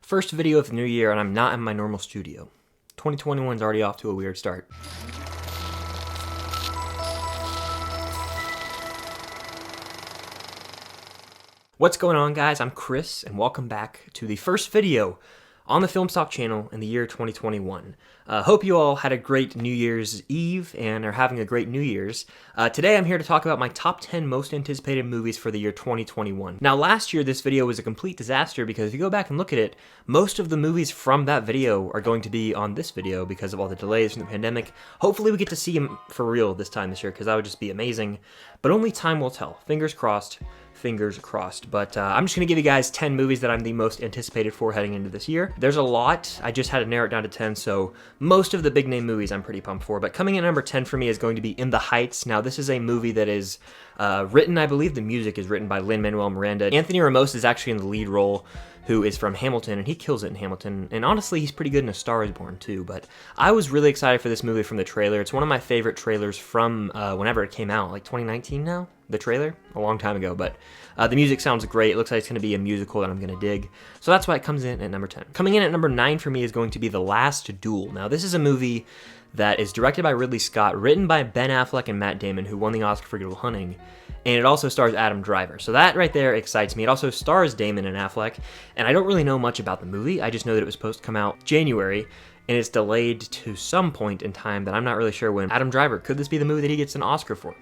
First video of the new year, and I'm not in my normal studio. 2021's already off to a weird start. What's going on, guys? I'm Chris, and welcome back to the first video on the Film Stock channel in the year 2021. Hope you all had a great New Year's Eve and are having a great New Year's. Today I'm here to talk about my top 10 most anticipated movies for the year 2021. Now last year this video was a complete disaster because if you go back and look at it, most of the movies from that video are going to be on this video because of all the delays from the pandemic. Hopefully we get to see them for real this time this year because that would just be amazing. But only time will tell. Fingers crossed. Fingers crossed. But I'm just going to give you guys 10 movies that I'm the most anticipated for heading into this year. There's a lot. I just had to narrow it down to 10, so most of the big name movies I'm pretty pumped for. But coming in at number 10 for me is going to be In the Heights. Now, this is a movie that is written, I believe the music is written by Lin-Manuel Miranda. Anthony Ramos is actually in the lead role, who is from Hamilton, and he kills it in Hamilton. And honestly, he's pretty good in A Star is Born, too. But I was really excited for this movie from the trailer. It's one of my favorite trailers from whenever it came out, like 2019 now? The trailer? A long time ago, but the music sounds great. It looks like it's going to be a musical that I'm going to dig. So that's why it comes in at number 10. Coming in at number 9 for me is going to be The Last Duel. Now, this is a movie that is directed by Ridley Scott, written by Ben Affleck and Matt Damon, who won the Oscar for Good Will Hunting, and it also stars Adam Driver. So that right there excites me. It also stars Damon and Affleck, and I don't really know much about the movie. I just know that it was supposed to come out January, and it's delayed to some point in time that I'm not really sure when. Adam Driver, could this be the movie that he gets an Oscar for?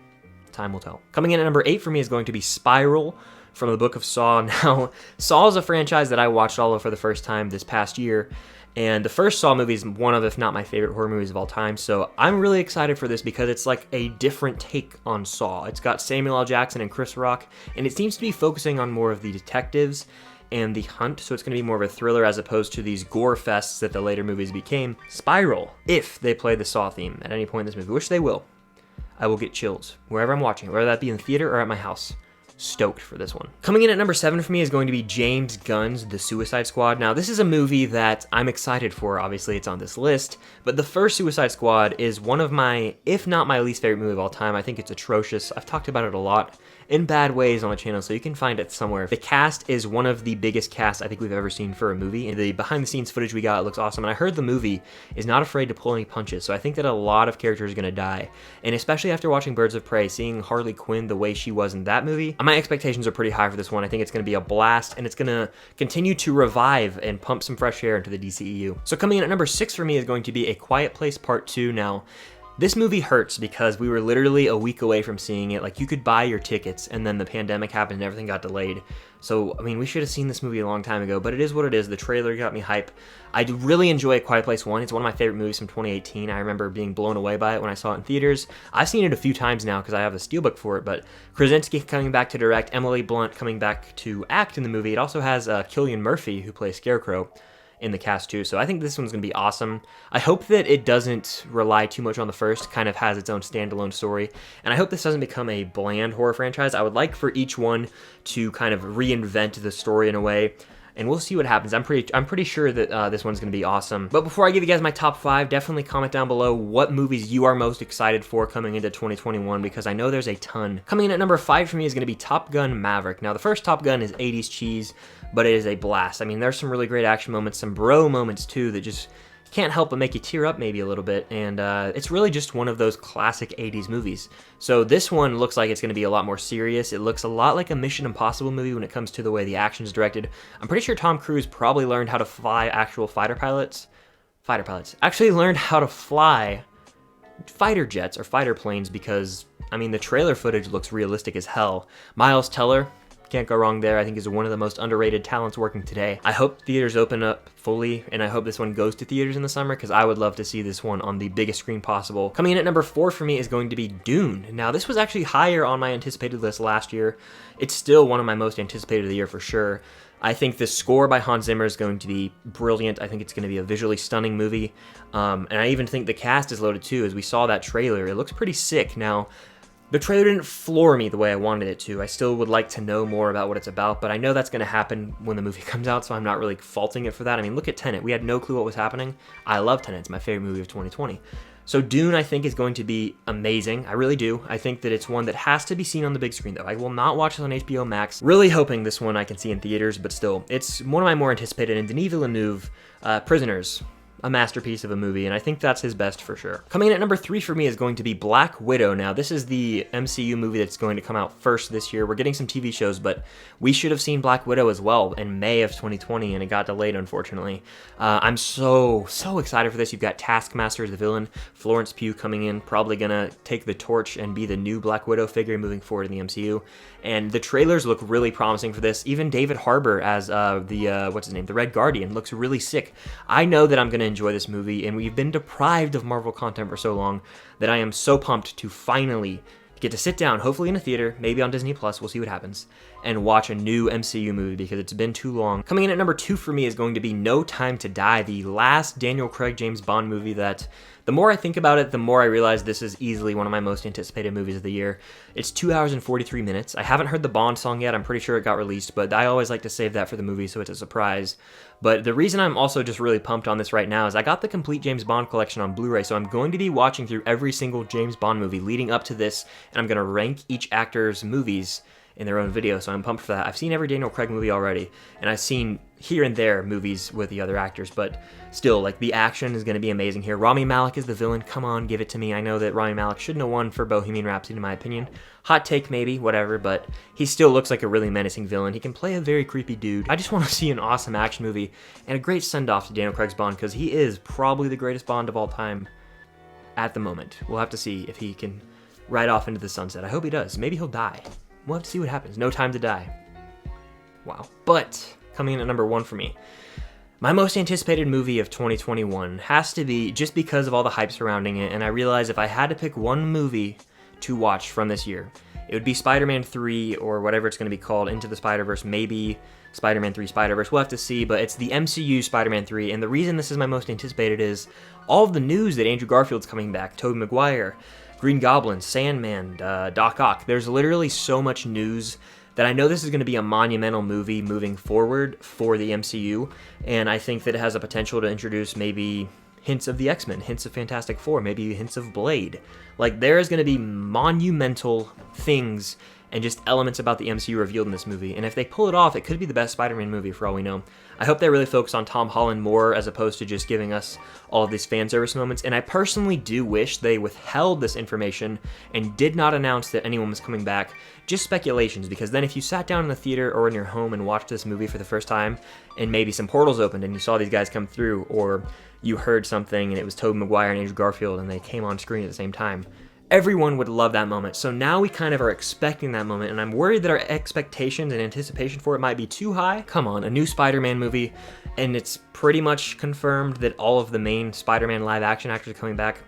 Time will tell. Coming in at number 8 for me is going to be Spiral from the Book of Saw. Now, Saw is a franchise that I watched all of for the first time this past year, and the first Saw movie is one of, if not my favorite horror movies of all time, so I'm really excited for this because it's like a different take on Saw. It's got Samuel L. Jackson and Chris Rock, and it seems to be focusing on more of the detectives and the hunt, so it's going to be more of a thriller as opposed to these gore fests that the later movies became. Spiral, if they play the Saw theme at any point in this movie, which they will, I will get chills wherever I'm watching, whether that be in the theater or at my house. Stoked for this one. Coming in at number 7 for me is going to be James Gunn's The Suicide Squad. Now, this is a movie that I'm excited for. Obviously, it's on this list, but the first Suicide Squad is one of my, if not my least favorite movie of all time. I think it's atrocious. I've talked about it a lot in bad ways on the channel, so you can find it somewhere. The cast is one of the biggest casts I think we've ever seen for a movie, and the behind-the-scenes footage we got looks awesome, and I heard the movie is not afraid to pull any punches, so I think that a lot of characters are going to die, and especially after watching Birds of Prey, seeing Harley Quinn the way she was in that movie, my expectations are pretty high for this one. I think it's going to be a blast, and it's going to continue to revive and pump some fresh air into the DCEU. So coming in at number 6 for me is going to be A Quiet Place Part 2. Now, this movie hurts because we were literally a week away from seeing it. Like, you could buy your tickets, and then the pandemic happened and everything got delayed. So, I mean, we should have seen this movie a long time ago, but it is what it is. The trailer got me hype. I do really enjoy A Quiet Place 1. It's one of my favorite movies from 2018. I remember being blown away by it when I saw it in theaters. I've seen it a few times now because I have a steelbook for it, but Krasinski coming back to direct, Emily Blunt coming back to act in the movie. It also has Cillian Murphy, who plays Scarecrow, in the cast too, so I think this one's gonna be awesome. I hope that it doesn't rely too much on the first, kind of has its own standalone story, and I hope this doesn't become a bland horror franchise. I would like for each one to kind of reinvent the story in a way, and we'll see what happens. I'm pretty sure that this one's gonna be awesome. But before I give you guys my top 5, definitely comment down below what movies you are most excited for coming into 2021, because I know there's a ton. Coming in at number 5 for me is gonna be Top Gun Maverick. Now, the first Top Gun is 80s cheese, but it is a blast. I mean, there's some really great action moments, some bro moments too, that just can't help but make you tear up maybe a little bit, and it's really just one of those classic 80s movies. So this one looks like it's going to be a lot more serious. It looks a lot like a Mission Impossible movie when it comes to the way the action is directed. I'm pretty sure Tom Cruise probably learned how to fly actual fighter pilots, actually learned how to fly fighter jets or fighter planes because, I mean, the trailer footage looks realistic as hell. Miles Teller, can't go wrong there. I think is one of the most underrated talents working today. I hope theaters open up fully, and I hope this one goes to theaters in the summer because I would love to see this one on the biggest screen possible. Coming in at number 4 for me is going to be Dune. Now, this was actually higher on my anticipated list last year. It's still one of my most anticipated of the year for sure. I think the score by Hans Zimmer is going to be brilliant. I think it's going to be a visually stunning movie, and I even think the cast is loaded too. As we saw that trailer, it looks pretty sick. Now, the trailer didn't floor me the way I wanted it to. I still would like to know more about what it's about, but I know that's going to happen when the movie comes out, so I'm not really faulting it for that. I mean, look at Tenet. We had no clue what was happening. I love Tenet. It's my favorite movie of 2020. So Dune, I think, is going to be amazing. I really do. I think that it's one that has to be seen on the big screen, though. I will not watch this on HBO Max. Really hoping this one I can see in theaters, but still, it's one of my more anticipated. And Denis Villeneuve, Prisoners, a masterpiece of a movie, and I think that's his best for sure. Coming in at number 3 for me is going to be Black Widow. Now, this is the MCU movie that's going to come out first this year. We're getting some TV shows, but we should have seen Black Widow as well in May of 2020, and it got delayed, unfortunately. I'm so excited for this. You've got Taskmaster as the villain, Florence Pugh coming in, probably gonna take the torch and be the new Black Widow figure moving forward in the MCU. And the trailers look really promising for this. Even David Harbour as what's his name? The Red Guardian looks really sick. I know that I'm gonna enjoy this movie, and we've been deprived of Marvel content for so long that I am so pumped to finally get to sit down, hopefully in a theater, maybe on Disney Plus, we'll see what happens, and watch a new MCU movie because it's been too long. Coming in at number 2 for me is going to be No Time to Die, the last Daniel Craig James Bond movie that the more I think about it, the more I realize this is easily one of my most anticipated movies of the year. It's 2 hours and 43 minutes. I haven't heard the Bond song yet. I'm pretty sure it got released, but I always like to save that for the movie, so it's a surprise. But the reason I'm also just really pumped on this right now is I got the complete James Bond collection on Blu-ray, so I'm going to be watching through every single James Bond movie leading up to this, and I'm going to rank each actor's movies in their own video, so I'm pumped for that. I've seen every Daniel Craig movie already, and I've seen here and there movies with the other actors, but still, like, the action is going to be amazing here. Rami Malek is the villain. Come on, give it to me. I know that Rami Malek shouldn't have won for Bohemian Rhapsody, in my opinion. Hot take, maybe, whatever, but he still looks like a really menacing villain. He can play a very creepy dude. I just want to see an awesome action movie and a great send-off to Daniel Craig's Bond, because he is probably the greatest Bond of all time at the moment. We'll have to see if he can ride off into the sunset. I hope he does. Maybe he'll die. We'll have to see what happens. No Time to Die. Wow. But coming in at number 1 for me, my most anticipated movie of 2021 has to be, just because of all the hype surrounding it, and I realized if I had to pick one movie to watch from this year, it would be Spider-Man 3, or whatever it's going to be called, Into the Spider-Verse, maybe Spider-Man 3 Spider-Verse. We'll have to see, but it's the MCU Spider-Man 3, and the reason this is my most anticipated is all of the news that Andrew Garfield's coming back, Tobey Maguire, Green Goblin, Sandman, Doc Ock. There's literally so much news that I know this is going to be a monumental movie moving forward for the MCU, and I think that it has a potential to introduce maybe hints of the X-Men, hints of Fantastic Four, maybe hints of Blade. Like, there is going to be monumental things and just elements about the MCU revealed in this movie, and if they pull it off, it could be the best Spider-Man movie for all we know. I hope they really focus on Tom Holland more as opposed to just giving us all of these fan service moments, and I personally do wish they withheld this information and did not announce that anyone was coming back. Just speculations, because then if you sat down in the theater or in your home and watched this movie for the first time, and maybe some portals opened and you saw these guys come through, or you heard something and it was Tobey Maguire and Andrew Garfield and they came on screen at the same time, everyone would love that moment. So now we kind of are expecting that moment, and I'm worried that our expectations and anticipation for it might be too high. Come on, a new Spider-Man movie, and it's pretty much confirmed that all of the main Spider-Man live-action actors are coming back.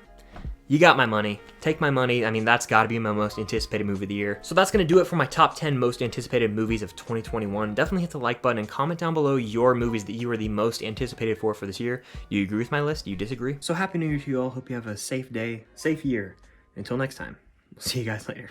You got my money. Take my money. I mean, that's got to be my most anticipated movie of the year. So that's going to do it for my top 10 most anticipated movies of 2021. Definitely hit the like button and comment down below your movies that you are the most anticipated for this year. Do you agree with my list? Do you disagree? So happy New Year to you all. Hope you have a safe day, safe year. Until next time, we'll see you guys later.